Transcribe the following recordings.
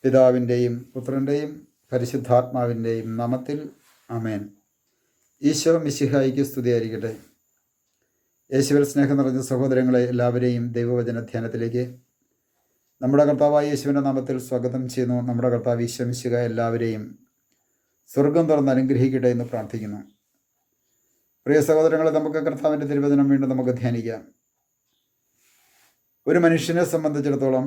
പിതാവിൻ്റെയും പുത്രൻ്റെയും പരിശുദ്ധാത്മാവിൻ്റെയും നാമത്തിൽ ആമേൻ. ഈശോ മിശിഹായിക്ക് സ്തുതിയായിരിക്കട്ടെ. യേശുവിൽ സ്നേഹം നിറഞ്ഞ സഹോദരങ്ങളെ എല്ലാവരെയും ദൈവവചന ധ്യാനത്തിലേക്ക് നമ്മുടെ കർത്താവായ യേശുവിൻ്റെ നാമത്തിൽ സ്വാഗതം ചെയ്യുന്നു. നമ്മുടെ കർത്താവ് ഈശോ മിശിഹ എല്ലാവരെയും സ്വർഗം തുറന്ന് അനുഗ്രഹിക്കട്ടെ എന്ന് പ്രാർത്ഥിക്കുന്നു. പ്രിയ സഹോദരങ്ങളെ, നമുക്ക് കർത്താവിൻ്റെ തിരുവചനം വീണ്ടും നമുക്ക് ധ്യാനിക്കാം. ഒരു മനുഷ്യനെ സംബന്ധിച്ചിടത്തോളം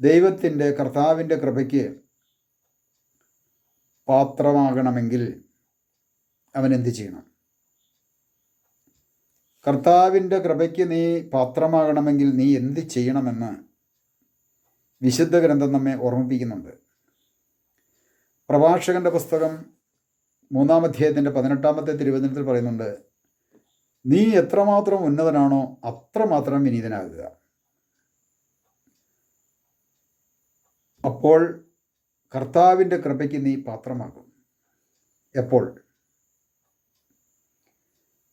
ദൈവത്തിൻ്റെ കർത്താവിൻ്റെ കൃപയ്ക്ക് പാത്രമാകണമെങ്കിൽ അവൻ എന്ത് ചെയ്യണം? കർത്താവിൻ്റെ കൃപയ്ക്ക് നീ പാത്രമാകണമെങ്കിൽ നീ എന്ത് ചെയ്യണമെന്ന് വിശുദ്ധ ഗ്രന്ഥം നമ്മെ ഓർമ്മിപ്പിക്കുന്നുണ്ട്. പ്രഭാഷകൻ്റെ പുസ്തകം 3-ാം അധ്യായത്തിൻ്റെ 18-ാമത്തെ തിരുവചനത്തിൽ പറയുന്നുണ്ട്, നീ എത്രമാത്രം ഉന്നതനാണോ അത്രമാത്രം വിനീതനാകുക. അപ്പോൾ കർത്താവിൻ്റെ കൃപയ്ക്ക് നീ പാത്രമാകും. എപ്പോൾ?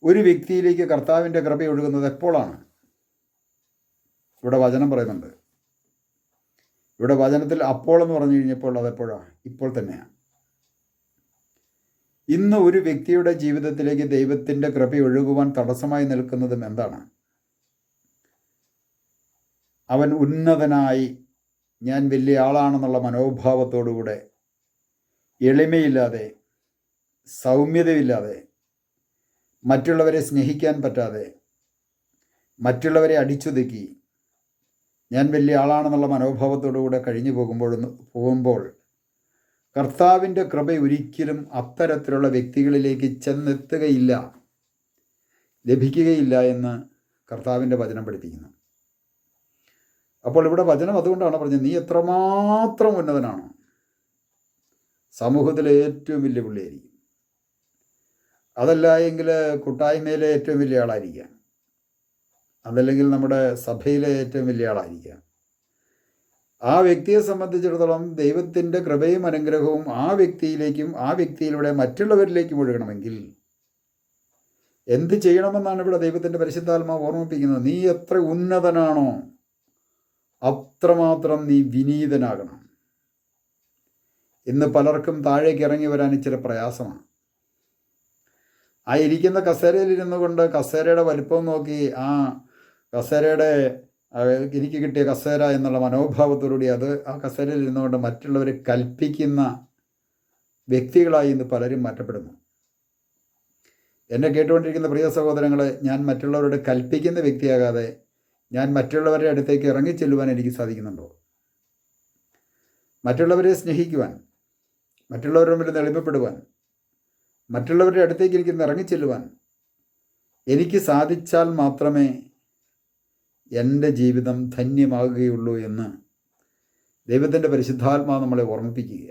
ഒരു വ്യക്തിയിലേക്ക് കർത്താവിൻ്റെ കൃപ ഒഴുകുന്നത് എപ്പോഴാണ്? ഇവിടെ വചനം പറയുന്നുണ്ട്. ഇവിടെ വചനത്തിൽ അപ്പോൾ എന്ന് പറഞ്ഞു കഴിഞ്ഞപ്പോൾ അതെപ്പോഴാണ്? ഇപ്പോൾ തന്നെയാണ്. ഇന്ന് ഒരു വ്യക്തിയുടെ ജീവിതത്തിലേക്ക് ദൈവത്തിൻ്റെ കൃപ ഒഴുകുവാൻ തടസ്സമായി നിൽക്കുന്നതും എന്താണ്? അവൻ ഉന്നതനായി ഞാൻ വലിയ ആളാണെന്നുള്ള മനോഭാവത്തോടുകൂടെ, എളിമയില്ലാതെ, സൗമ്യതയില്ലാതെ, മറ്റുള്ളവരെ സ്നേഹിക്കാൻ പറ്റാതെ, മറ്റുള്ളവരെ അടിച്ചൊതുക്കി ഞാൻ വലിയ ആളാണെന്നുള്ള മനോഭാവത്തോടുകൂടെ കഴിഞ്ഞു പോകുമ്പോൾ കർത്താവിൻ്റെ കൃപ ഒരിക്കലും അത്തരത്തിലുള്ള വ്യക്തികളിലേക്ക് ചെന്നെത്തുകയില്ല, ലഭിക്കുകയില്ല എന്ന് കർത്താവിൻ്റെ വചനം പഠിപ്പിക്കുന്നു. അപ്പോൾ ഇവിടെ വചനം അതുകൊണ്ടാണ് പറഞ്ഞത്, നീ എത്രമാത്രം ഉന്നതനാണോ സമൂഹത്തിലെ ഏറ്റവും വലിയ പുള്ളിയായിരിക്കും. അതല്ല എങ്കിൽ കൂട്ടായ്മയിലെ ഏറ്റവും വലിയ ആളായിരിക്കാം, അതല്ലെങ്കിൽ നമ്മുടെ സഭയിലെ ഏറ്റവും വലിയ ആളായിരിക്കാം. ആ വ്യക്തിയെ സംബന്ധിച്ചിടത്തോളം ദൈവത്തിൻ്റെ കൃപയും അനുഗ്രഹവും ആ വ്യക്തിയിലേക്കും ആ വ്യക്തിയിലൂടെ മറ്റുള്ളവരിലേക്കും ഒഴുകണമെങ്കിൽ എന്ത് ചെയ്യണമെന്നാണ് ഇവിടെ ദൈവത്തിൻ്റെ പരിശുദ്ധാത്മാവ് ഓർമ്മിപ്പിക്കുന്നത്. നീ എത്ര ഉന്നതനാണോ അത്രമാത്രം നീ വിനീതനാകണം. ഇന്ന് പലർക്കും താഴേക്ക് ഇറങ്ങി വരാൻ ഇച്ചിരി പ്രയാസമാണ്. ആ ഇരിക്കുന്ന കസേരയിൽ ഇരുന്നു കൊണ്ട് കസേരയുടെ വലിപ്പം നോക്കി ആ കസേരയുടെ എനിക്ക് കിട്ടിയ കസേര എന്നുള്ള മനോഭാവത്തോടുകൂടി ആ കസേരയിൽ ഇരുന്നുകൊണ്ട് മറ്റുള്ളവർ കൽപ്പിക്കുന്ന വ്യക്തികളായി ഇന്ന് പലരും മാറ്റപ്പെടുന്നു. എന്നെ കേട്ടുകൊണ്ടിരിക്കുന്ന പ്രിയ സഹോദരങ്ങളെ, ഞാൻ മറ്റുള്ളവരോട് കൽപ്പിക്കുന്ന വ്യക്തിയാകാതെ ഞാൻ മറ്റുള്ളവരുടെ അടുത്തേക്ക് ഇറങ്ങിച്ചെല്ലുവാൻ എനിക്ക് സാധിക്കുന്നുണ്ടോ? മറ്റുള്ളവരെ സ്നേഹിക്കുവാൻ, മറ്റുള്ളവരുടെ മുന്നിൽ എളിമപ്പെടുവാൻ, മറ്റുള്ളവരുടെ അടുത്തേക്ക് എനിക്ക് ഇറങ്ങിച്ചെല്ലുവാൻ എനിക്ക് സാധിച്ചാൽ മാത്രമേ എൻ്റെ ജീവിതം ധന്യമാകുകയുള്ളൂ എന്ന് ദൈവത്തിൻ്റെ പരിശുദ്ധാത്മാവ് നമ്മളെ ഓർമ്മിപ്പിക്കുക.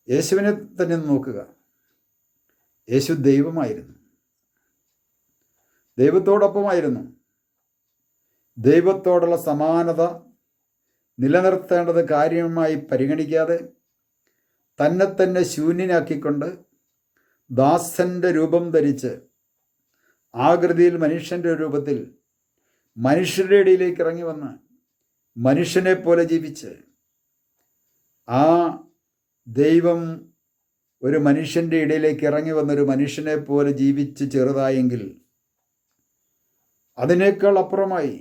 യേശുവിനെ തന്നെ നോക്കുക. യേശു ദൈവമായിരുന്നു, ദൈവത്തോടൊപ്പമായിരുന്നു. ദൈവത്തോടുള്ള സമാനത നിലനിർത്തേണ്ടത് കാര്യമായി പരിഗണിക്കാതെ തന്നെ ശൂന്യനാക്കിക്കൊണ്ട് ദാസൻ്റെ രൂപം ധരിച്ച് ആകൃതിയിൽ മനുഷ്യൻ്റെ രൂപത്തിൽ മനുഷ്യരുടെ ഇടയിലേക്ക് ഇറങ്ങി വന്ന് മനുഷ്യനെ പോലെ ജീവിച്ച്, ആ ദൈവം ഒരു മനുഷ്യൻ്റെ ഇടയിലേക്ക് ഇറങ്ങി വന്നൊരു മനുഷ്യനെ പോലെ ജീവിച്ച് ചെറുതായെങ്കിൽ അതിനേക്കാൾ അപ്പുറമായി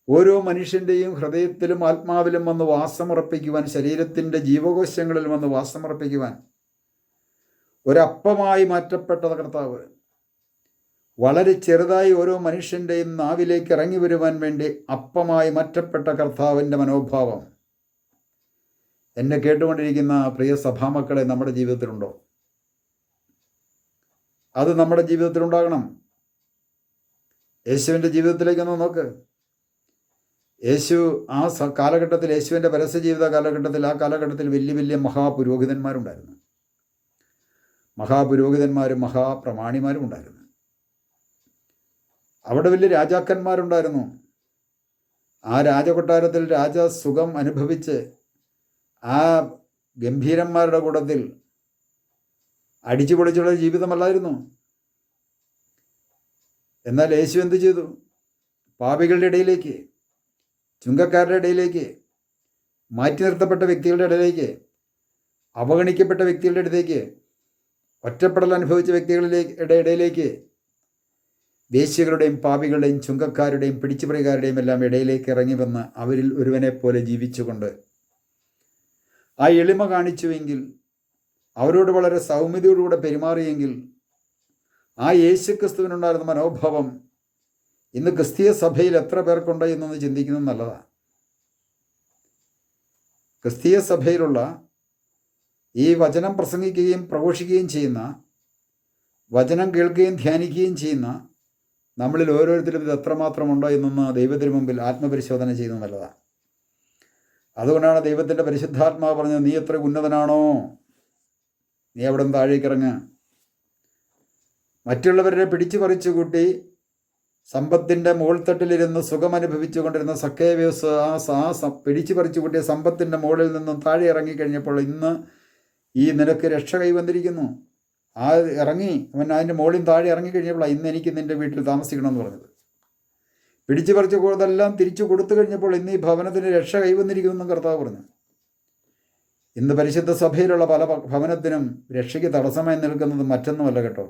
ഓരോ മനുഷ്യൻ്റെയും ഹൃദയത്തിലും ആത്മാവിലും വന്ന് വാസമുറപ്പിക്കുവാൻ, ശരീരത്തിൻ്റെ ജീവകോശങ്ങളിൽ വന്ന് വാസമുറപ്പിക്കുവാൻ ഒരപ്പമായി മാറ്റപ്പെട്ട കർത്താവ് വളരെ ചെറുതായി ഓരോ മനുഷ്യൻ്റെയും നാവിലേക്ക് ഇറങ്ങി വരുവാൻ വേണ്ടി അപ്പമായി മാറ്റപ്പെട്ട കർത്താവിൻ്റെ മനോഭാവം എന്നെ കേട്ടുകൊണ്ടിരിക്കുന്ന പ്രിയ സഭാമക്കളെ നമ്മുടെ ജീവിതത്തിലുണ്ടോ? അത് നമ്മുടെ ജീവിതത്തിലുണ്ടാകണം. യേശുവിൻ്റെ ജീവിതത്തിലേക്കൊന്ന് നോക്ക്. യേശു ആ കാലഘട്ടത്തിൽ, യേശുവിൻ്റെ പരസ്യ ജീവിത കാലഘട്ടത്തിൽ, ആ കാലഘട്ടത്തിൽ വലിയ വലിയ മഹാപുരോഹിതന്മാരുണ്ടായിരുന്നു. മഹാപുരോഹിതന്മാരും മഹാപ്രമാണിമാരും ഉണ്ടായിരുന്നു. അവിടെ വലിയ രാജാക്കന്മാരുണ്ടായിരുന്നു. ആ രാജകൊട്ടാരത്തിൽ രാജസുഖം അനുഭവിച്ച് ആ ഗംഭീരന്മാരുടെ കൂട്ടത്തിൽ അടിച്ചു പൊളിച്ചുള്ള ജീവിതമല്ലായിരുന്നു. എന്നാൽ യേശു എന്ത് ചെയ്തു? പാപികളുടെ ഇടയിലേക്ക്, ചുങ്കക്കാരുടെ ഇടയിലേക്ക്, മാറ്റി നിർത്തപ്പെട്ട വ്യക്തികളുടെ ഇടയിലേക്ക്, അവഗണിക്കപ്പെട്ട വ്യക്തികളുടെ ഇടയിലേക്ക്, ഒറ്റപ്പെടൽ അനുഭവിച്ച വ്യക്തികളുടെ ഇടയിലേക്ക്, വേശ്യകളുടെയും പാപികളുടെയും ചുങ്കക്കാരുടെയും പിടിച്ചുപറിക്കാരുടെയും എല്ലാം ഇടയിലേക്ക് ഇറങ്ങി വന്ന് അവരിൽ ഒരുവനെ പോലെ ജീവിച്ചുകൊണ്ട് ആ എളിമ കാണിച്ചുവെങ്കിൽ, അവരോട് വളരെ സൗമ്യതയോടുകൂടെ പെരുമാറിയെങ്കിൽ, ആ യേശുക്രിസ്തുവിനുണ്ടായിരുന്ന മനോഭാവം ഇന്ന് ക്രിസ്തീയ സഭയിൽ എത്ര പേർക്കുണ്ട് എന്നൊന്ന് ചിന്തിക്കുന്നത് നല്ലതാണ്. ക്രിസ്തീയ സഭയിലുള്ള ഈ വചനം പ്രസംഗിക്കുകയും പ്രഘോഷിക്കുകയും ചെയ്യുന്ന, വചനം കേൾക്കുകയും ധ്യാനിക്കുകയും ചെയ്യുന്ന നമ്മളിൽ ഓരോരുത്തരും ഇത് എത്രമാത്രമുണ്ടോ എന്നൊന്ന് ദൈവത്തിന് മുമ്പിൽ ആത്മപരിശോധന ചെയ്യുന്നത് നല്ലതാണ്. അതുകൊണ്ടാണ് ദൈവത്തിൻ്റെ പരിശുദ്ധാത്മാവ് പറഞ്ഞത്, നീ എത്ര ഉന്നതനാണോ, നീ അവിടെ നിന്ന് താഴേക്കിറങ്ങ്. മറ്റുള്ളവരെ പിടിച്ചു പറിച്ചു കൂട്ടി സമ്പത്തിൻ്റെ മുകൾത്തട്ടിലിരുന്ന് സുഖമനുഭവിച്ചു കൊണ്ടിരുന്ന സക്കേവ്യൂസ് പിടിച്ചു പറിച്ചു കൂട്ടിയ സമ്പത്തിൻ്റെ മുകളിൽ നിന്നും താഴെ ഇറങ്ങിക്കഴിഞ്ഞപ്പോൾ ഇന്ന് ഈ നിനക്ക് രക്ഷ കൈവന്നിരിക്കുന്നു. ആ ഇറങ്ങി അവൻ അതിൻ്റെ മുകളിൽ താഴെ ഇറങ്ങിക്കഴിഞ്ഞപ്പോൾ ഇന്ന് എനിക്ക് നിൻ്റെ വീട്ടിൽ താമസിക്കണമെന്ന് പറഞ്ഞത്. പിടിച്ചു പറിച്ചു അതെല്ലാം തിരിച്ചു കൊടുത്തു കഴിഞ്ഞപ്പോൾ ഇന്ന് ഈ ഭവനത്തിന് രക്ഷ കൈവന്നിരിക്കുമെന്നും കർത്താവ് പറഞ്ഞു. ഇന്ന് പരിശുദ്ധ സഭയിലുള്ള പല ഭവനത്തിനും രക്ഷയ്ക്ക് തടസ്സമായി നിൽക്കുന്നത് മറ്റൊന്നുമല്ല കേട്ടോ,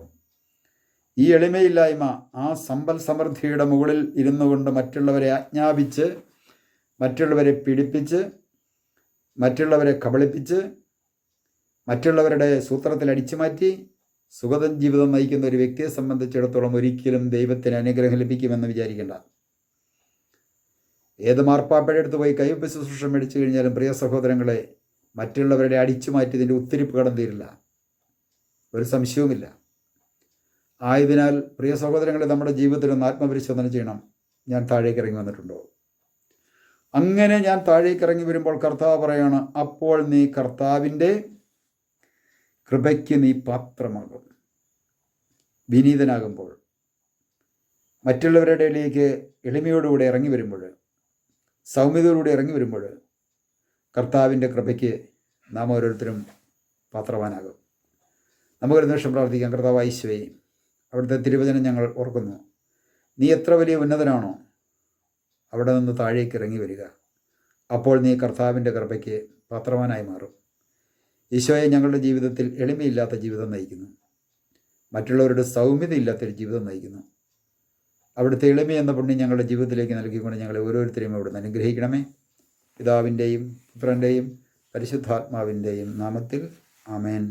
ഈ എളിമയില്ലായ്മ, ആ സമ്പൽ സമൃദ്ധിയുടെ മുകളിൽ ഇരുന്നു കൊണ്ട് മറ്റുള്ളവരെ ആജ്ഞാപിച്ച്, മറ്റുള്ളവരെ പീഡിപ്പിച്ച്, മറ്റുള്ളവരെ കബളിപ്പിച്ച്, മറ്റുള്ളവരുടെ സൂത്രത്തിൽ അടിച്ചുമാറ്റി സുഗത ജീവിതം നയിക്കുന്ന ഒരു വ്യക്തിയെ സംബന്ധിച്ചിടത്തോളം ഒരിക്കലും ദൈവത്തിന് അനുഗ്രഹം ലഭിക്കുമെന്ന് വിചാരിക്കേണ്ട. ഏത് മാർപ്പാപ്പയുടെ അടുത്ത് പോയി കൈവപ്പ് ശുശ്രൂഷ മേടിച്ചു കഴിഞ്ഞാലും പ്രിയ സഹോദരങ്ങളെ, മറ്റുള്ളവരുടെ അടിച്ചുമാറ്റിയതിൻ്റെ ഉത്തിരിപ്പ് കടം തീരില്ല, ഒരു സംശയവുമില്ല. ആയതിനാൽ പ്രിയ സഹോദരങ്ങളെ, നമ്മുടെ ജീവിതത്തിൽ ഒന്ന് ആത്മപരിശോധന ചെയ്യണം. ഞാൻ താഴേക്ക് ഇറങ്ങി വന്നിട്ടുണ്ടോ? അങ്ങനെ ഞാൻ താഴേക്ക് ഇറങ്ങി വരുമ്പോൾ കർത്താവ് പറയാണ്, അപ്പോൾ നീ കർത്താവിൻ്റെ കൃപയ്ക്ക് നീ പാത്രമാകും. വിനീതനാകുമ്പോൾ, മറ്റുള്ളവരുടെ ഇടയിലേക്ക് എളിമയോടുകൂടെ ഇറങ്ങി വരുമ്പോൾ, സൗമ്യതയോടുകൂടി ഇറങ്ങി വരുമ്പോൾ കർത്താവിൻ്റെ കൃപയ്ക്ക് നാം ഓരോരുത്തരും പാത്രവാനാകും. നമുക്കൊരു നിമിഷം പ്രാർത്ഥിക്കാം. കർത്താവ് യേശുവേ, അവിടുത്തെ തിരുവചനം ഞങ്ങൾ ഓർക്കുന്നു. നീ എത്ര വലിയ ഉന്നതനാണോ അവിടെ നിന്ന് താഴേക്ക് ഇറങ്ങി വരിക. അപ്പോൾ നീ കർത്താവിൻ്റെ കൃപയ്ക്ക് പാത്രവാനായി മാറും. ഈശോയെ, ഞങ്ങളുടെ ജീവിതത്തിൽ എളിമയില്ലാത്ത ജീവിതം നയിക്കുന്നു, മറ്റുള്ളവരുടെ സൗമ്യതയില്ലാത്തൊരു ജീവിതം നയിക്കുന്നു. അവിടുത്തെ എളിമ എന്ന പുണ്യം ഞങ്ങളുടെ ജീവിതത്തിലേക്ക് നൽകിക്കൊണ്ട് ഞങ്ങളെ ഓരോരുത്തരെയും അവിടുന്ന് അനുഗ്രഹിക്കണമേ. പിതാവിൻ്റെയും പുത്രൻ്റെയും പരിശുദ്ധാത്മാവിൻ്റെയും നാമത്തിൽ ആമേൻ.